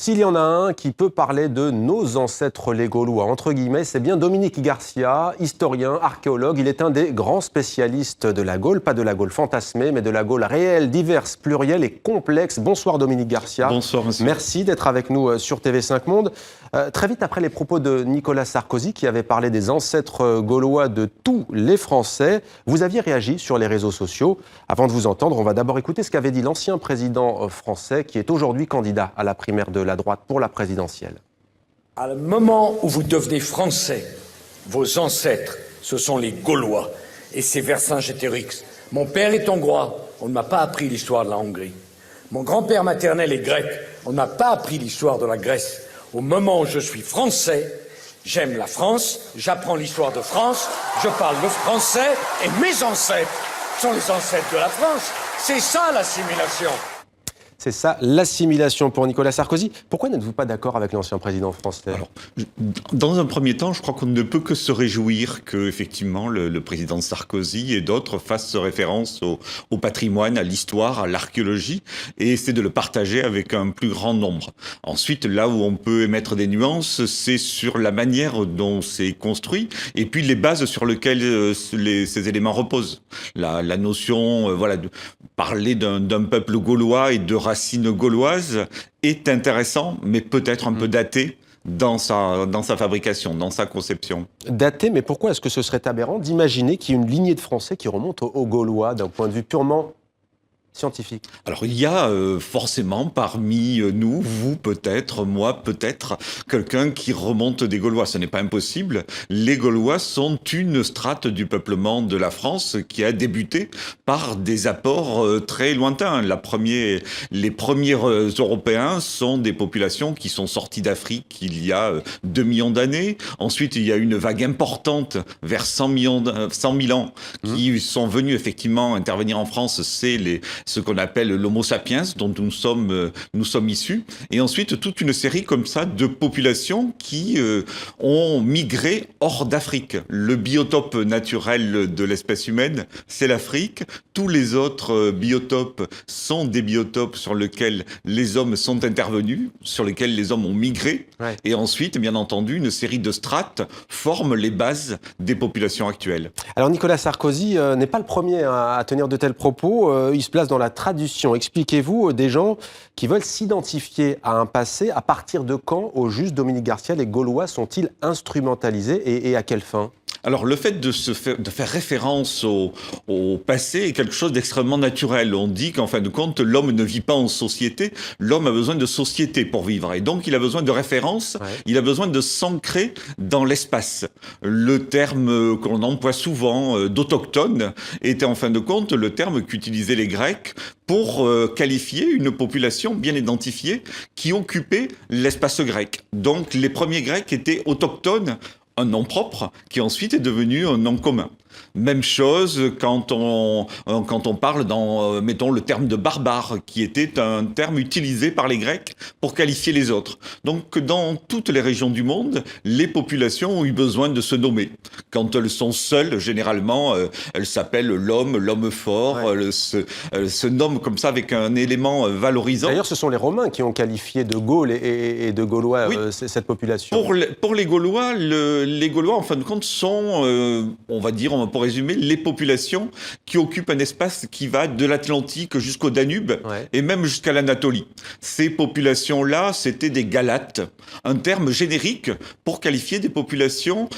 S'il y en a un qui peut parler de nos ancêtres les Gaulois, entre guillemets, c'est bien Dominique Garcia, historien, archéologue. Il est un des grands spécialistes de la Gaule, pas de la Gaule fantasmée, mais de la Gaule réelle, diverse, plurielle et complexe. Bonsoir Dominique Garcia. Bonsoir monsieur. Merci d'être avec nous sur TV5 Monde. Très vite après les propos de Nicolas Sarkozy, qui avait parlé des ancêtres gaulois de tous les Français, vous aviez réagi sur les réseaux sociaux. Avant de vous entendre, on va d'abord écouter ce qu'avait dit l'ancien président français, qui est aujourd'hui candidat à la primaire de la droite pour la présidentielle. À le moment où vous devenez français, vos ancêtres, ce sont les Gaulois. Et c'est Vercingétorix. Mon père est hongrois, on ne m'a pas appris l'histoire de la Hongrie. Mon grand-père maternel est grec, on ne m'a pas appris l'histoire de la Grèce. Au moment où je suis français, j'aime la France, j'apprends l'histoire de France, je parle le français et mes ancêtres sont les ancêtres de la France. C'est ça l'assimilation. C'est ça, l'assimilation pour Nicolas Sarkozy. Pourquoi n'êtes-vous pas d'accord avec l'ancien président français ? Alors, dans un premier temps, je crois qu'on ne peut que se réjouir que, effectivement, le président Sarkozy et d'autres fassent référence au patrimoine, à l'histoire, à l'archéologie, et essaient de le partager avec un plus grand nombre. Ensuite, là où on peut émettre des nuances, c'est sur la manière dont c'est construit, et puis les bases sur lesquelles ces éléments reposent. La notion, de parler d'un peuple gaulois et de racines gauloises est intéressant, mais peut-être un peu daté dans sa fabrication, dans sa conception. Daté, mais pourquoi est-ce que ce serait aberrant d'imaginer qu'il y ait une lignée de Français qui remonte aux Gaulois d'un point de vue purement scientifique ? Alors il y a forcément parmi nous, vous peut-être, moi peut-être, quelqu'un qui remonte des Gaulois. Ce n'est pas impossible. Les Gaulois sont une strate du peuplement de la France qui a débuté par des apports très lointains. Les premiers Européens sont des populations qui sont sorties d'Afrique il y a 2 millions d'années. Ensuite, il y a une vague importante vers 100 000 ans qui sont venus effectivement intervenir en France. C'est ce qu'on appelle l'Homo sapiens, dont nous sommes issus. Et ensuite, toute une série comme ça de populations qui ont migré hors d'Afrique. Le biotope naturel de l'espèce humaine, c'est l'Afrique. Tous les autres biotopes sont des biotopes sur lesquels les hommes sont intervenus, sur lesquels les hommes ont migré. Ouais. Et ensuite, bien entendu, une série de strates forment les bases des populations actuelles. Alors Nicolas Sarkozy n'est pas le premier à tenir de tels propos. Il se place dans la tradition. Expliquez-vous des gens qui veulent s'identifier à un passé. À partir de quand, au juste Dominique Garcia, les Gaulois sont-ils instrumentalisés et à quelle fin ? Alors, le fait de faire référence au passé est quelque chose d'extrêmement naturel. On dit qu'en fin de compte, l'homme ne vit pas en société. L'homme a besoin de société pour vivre. Et donc, il a besoin de références. Ouais. Il a besoin de s'ancrer dans l'espace. Le terme qu'on emploie souvent d'autochtone était en fin de compte le terme qu'utilisaient les Grecs pour qualifier une population bien identifiée qui occupait l'espace grec. Donc, les premiers Grecs étaient autochtones, un nom propre qui ensuite est devenu un nom commun. Même chose quand on parle mettons, le terme de barbare, qui était un terme utilisé par les Grecs pour qualifier les autres. Donc, dans toutes les régions du monde, les populations ont eu besoin de se nommer. Quand elles sont seules, généralement, elles s'appellent l'homme fort, ouais. Elles se nomment comme ça avec un élément valorisant. D'ailleurs, ce sont les Romains qui ont qualifié de Gaule et de Gaulois oui. Cette population. Pour les Gaulois, les Gaulois, en fin de compte, sont, on va dire, pour résumer, les populations qui occupent un espace qui va de l'Atlantique jusqu'au Danube ouais. et même jusqu'à l'Anatolie. Ces populations-là, c'était des Galates, un terme générique pour qualifier des populations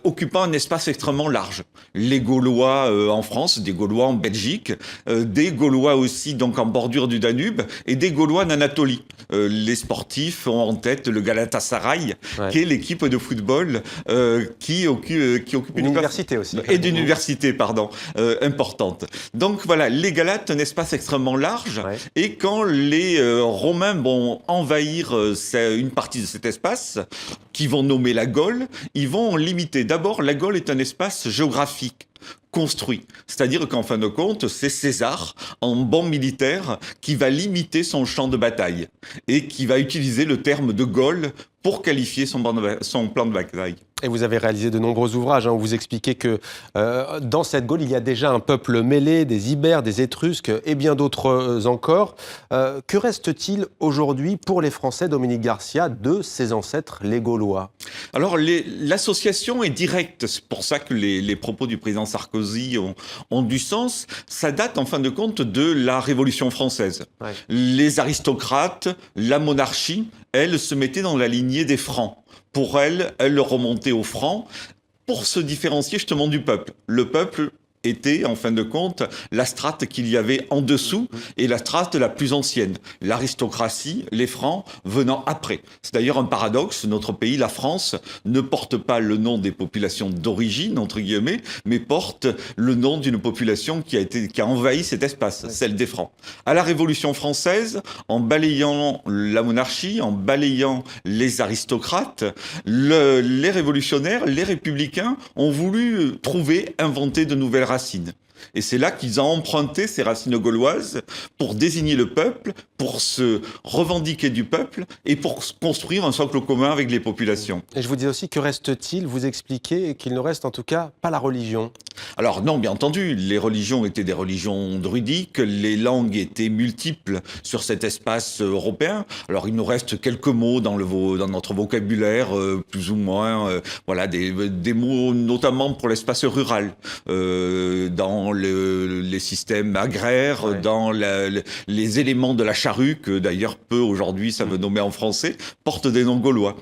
occupant un espace extrêmement large. Les Gaulois en France, des Gaulois en Belgique, des Gaulois aussi donc en bordure du Danube et des Gaulois en Anatolie. Les sportifs ont en tête le Galatasaray, ouais. qui est l'équipe de football qui occupe une université aussi. Et d'une université, importante. Donc voilà, les Galates, un espace extrêmement large, ouais. et quand les Romains vont envahir une partie de cet espace, qu'ils vont nommer la Gaule, ils vont limiter. D'abord, la Gaule est un espace géographique construit. C'est-à-dire qu'en fin de compte, c'est César, en bon militaire, qui va limiter son champ de bataille et qui va utiliser le terme de Gaule pour qualifier son plan de bataille. Et vous avez réalisé de nombreux ouvrages où vous expliquez que dans cette Gaule, il y a déjà un peuple mêlé, des Ibères, des Étrusques et bien d'autres encore. Que reste-t-il aujourd'hui pour les Français, Dominique Garcia, de ses ancêtres, les Gaulois? Alors, l'association est directe. C'est pour ça que les propos du président Sarkozy ont du sens. Ça date, en fin de compte, de la Révolution française. Ouais. Les aristocrates, la monarchie, elles se mettaient dans la lignée des Francs. Pour elles remontaient aux Francs pour se différencier justement du peuple. Le peuple était, en fin de compte, la strate qu'il y avait en dessous et la strate la plus ancienne. L'aristocratie, les Francs, venant après. C'est d'ailleurs un paradoxe. Notre pays, la France, ne porte pas le nom des populations d'origine, entre guillemets, mais porte le nom d'une population qui a envahi cet espace, celle des Francs. À la Révolution française, en balayant la monarchie, en balayant les aristocrates, les révolutionnaires, les républicains ont voulu inventer de nouvelles racines. Et c'est là qu'ils ont emprunté ces racines gauloises pour désigner le peuple, pour se revendiquer du peuple et pour construire un socle commun avec les populations. Et je vous dis aussi, que reste-t-il? Vous expliquez qu'il ne reste en tout cas pas la religion. Alors non, bien entendu, les religions étaient des religions druidiques, les langues étaient multiples sur cet espace européen. Alors il nous reste quelques mots dans notre vocabulaire, plus ou moins, voilà, des mots notamment pour l'espace rural, dans les systèmes agraires, ouais. Dans les éléments de la charrue, que d'ailleurs peu aujourd'hui savent nommer en français, portent des noms gaulois.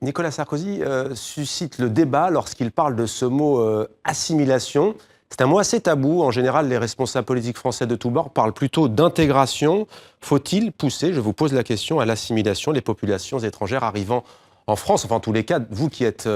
Nicolas Sarkozy suscite le débat lorsqu'il parle de ce mot assimilation. C'est un mot assez tabou. En général, les responsables politiques français de tous bords parlent plutôt d'intégration. Faut-il pousser, je vous pose la question, à l'assimilation des populations étrangères arrivant en France? Enfin, en tous les cas, vous qui êtes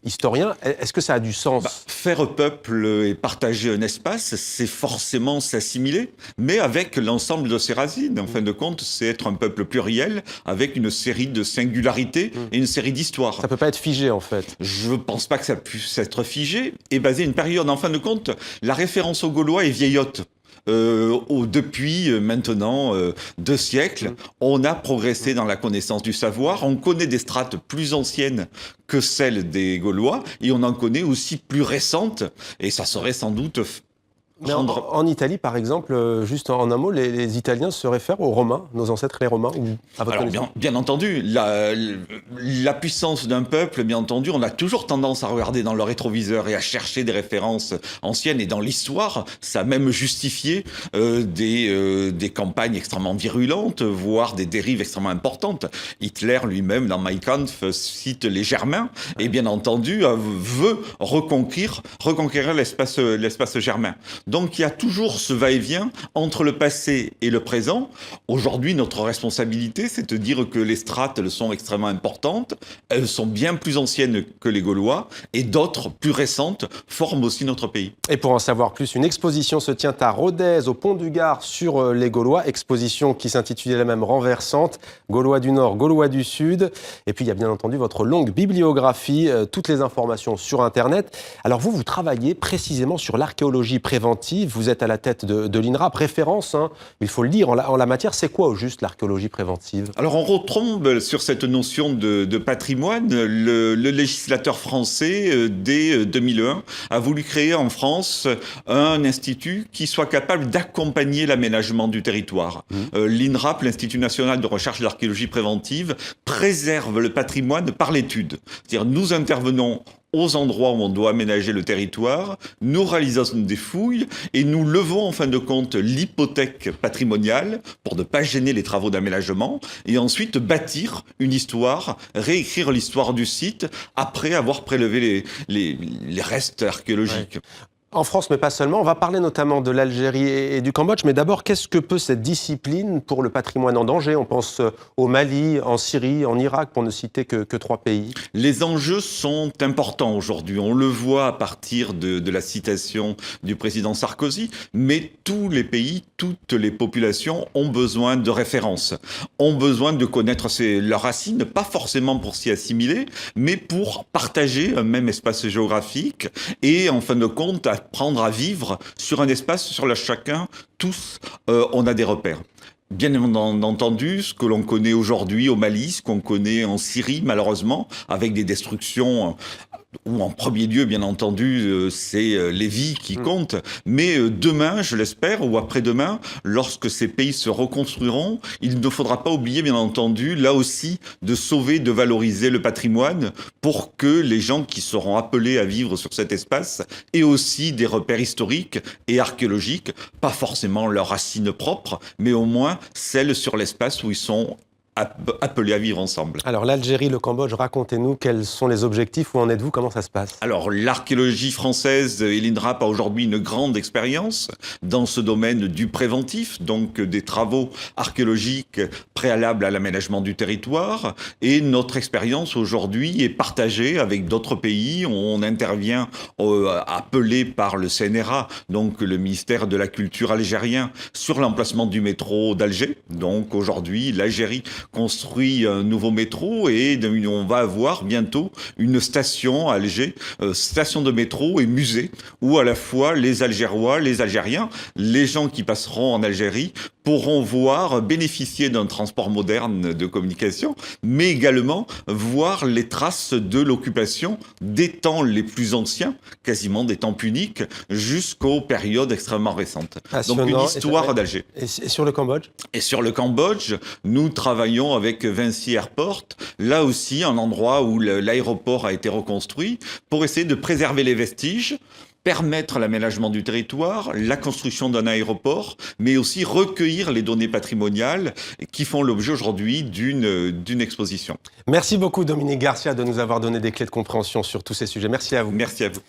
historien, est-ce que ça a du sens? Faire peuple et partager un espace, c'est forcément s'assimiler, mais avec l'ensemble de ses racines. En fin de compte, c'est être un peuple pluriel avec une série de singularités et une série d'histoires. Ça peut pas être figé, en fait. Je pense pas que ça puisse être figé et basé une période. En fin de compte, la référence aux Gaulois est vieillotte. Depuis maintenant 2 siècles, on a progressé dans la connaissance du savoir. On connaît des strates plus anciennes que celles des Gaulois et on en connaît aussi plus récentes. Et ça serait sans doute... En Italie, par exemple, juste en un mot, les Italiens se réfèrent aux Romains, nos ancêtres les Romains, ou à votre connaissance? Bien entendu, la puissance d'un peuple, bien entendu, on a toujours tendance à regarder dans le rétroviseur et à chercher des références anciennes. Et dans l'histoire, ça a même justifié des campagnes extrêmement virulentes, voire des dérives extrêmement importantes. Hitler lui-même, dans Mein Kampf, cite les Germains et bien entendu veut reconquérir l'espace germain. Donc il y a toujours ce va-et-vient entre le passé et le présent. Aujourd'hui, notre responsabilité, c'est de dire que les strates, elles sont extrêmement importantes, elles sont bien plus anciennes que les Gaulois, et d'autres, plus récentes, forment aussi notre pays. Et pour en savoir plus, une exposition se tient à Rodez, au Pont du Gard, sur les Gaulois, exposition qui s'intitule la même renversante, Gaulois du Nord, Gaulois du Sud. Et puis il y a bien entendu votre longue bibliographie, toutes les informations sur Internet. Alors vous travaillez précisément sur l'archéologie préventive. Vous êtes à la tête de l'INRAP, référence, il faut le dire, en la matière. C'est quoi au juste l'archéologie préventive? Alors on retombe sur cette notion de patrimoine. Le législateur français, dès 2001, a voulu créer en France un institut qui soit capable d'accompagner l'aménagement du territoire. L'INRAP, l'Institut national de recherche de l'archéologie préventive, préserve le patrimoine par l'étude. C'est-à-dire nous intervenons aux endroits où on doit aménager le territoire, nous réalisons des fouilles et nous levons en fin de compte l'hypothèque patrimoniale pour ne pas gêner les travaux d'aménagement et ensuite bâtir une histoire, réécrire l'histoire du site après avoir prélevé les restes archéologiques. Ouais. En France, mais pas seulement. On va parler notamment de l'Algérie et du Cambodge. Mais d'abord, qu'est-ce que peut cette discipline pour le patrimoine en danger? On pense au Mali, en Syrie, en Irak, pour ne citer que 3 pays. Les enjeux sont importants aujourd'hui. On le voit à partir de la citation du président Sarkozy. Mais tous les pays, toutes les populations ont besoin de références, ont besoin de connaître leurs racines, pas forcément pour s'y assimiler, mais pour partager un même espace géographique et, en fin de compte, apprendre à vivre sur un espace sur lequel chacun, tous, on a des repères. Bien entendu, ce que l'on connaît aujourd'hui au Mali, ce qu'on connaît en Syrie, malheureusement, avec des destructions où en premier lieu, bien entendu, c'est les vies qui comptent. Mais demain, je l'espère, ou après-demain, lorsque ces pays se reconstruiront, il ne faudra pas oublier, bien entendu, là aussi, de sauver, de valoriser le patrimoine pour que les gens qui seront appelés à vivre sur cet espace aient aussi des repères historiques et archéologiques, pas forcément leurs racines propres, mais au moins celles sur l'espace où ils sont appelés à vivre ensemble. Alors l'Algérie, le Cambodge, racontez-nous quels sont les objectifs, où en êtes-vous, comment ça se passe? Alors l'archéologie française et l'INRAP a aujourd'hui une grande expérience dans ce domaine du préventif, donc des travaux archéologiques préalables à l'aménagement du territoire, et notre expérience aujourd'hui est partagée avec d'autres pays. On intervient appelé par le CNRA, donc le ministère de la Culture algérien, sur l'emplacement du métro d'Alger. Donc aujourd'hui l'Algérie construit un nouveau métro et on va avoir bientôt une station à Alger, station de métro et musée, où à la fois les Algérois, les Algériens, les gens qui passeront en Algérie pourront voir, bénéficier d'un transport moderne de communication, mais également voir les traces de l'occupation des temps les plus anciens, quasiment des temps puniques, jusqu'aux périodes extrêmement récentes. Passionnant. Donc une histoire d'Alger. Et sur le Cambodge? Et sur le Cambodge, nous travaillons avec Vinci Airport, là aussi un endroit où l'aéroport a été reconstruit, pour essayer de préserver les vestiges, permettre l'aménagement du territoire, la construction d'un aéroport, mais aussi recueillir les données patrimoniales qui font l'objet aujourd'hui d'une exposition. Merci beaucoup Dominique Garcia de nous avoir donné des clés de compréhension sur tous ces sujets. Merci à vous. Merci à vous.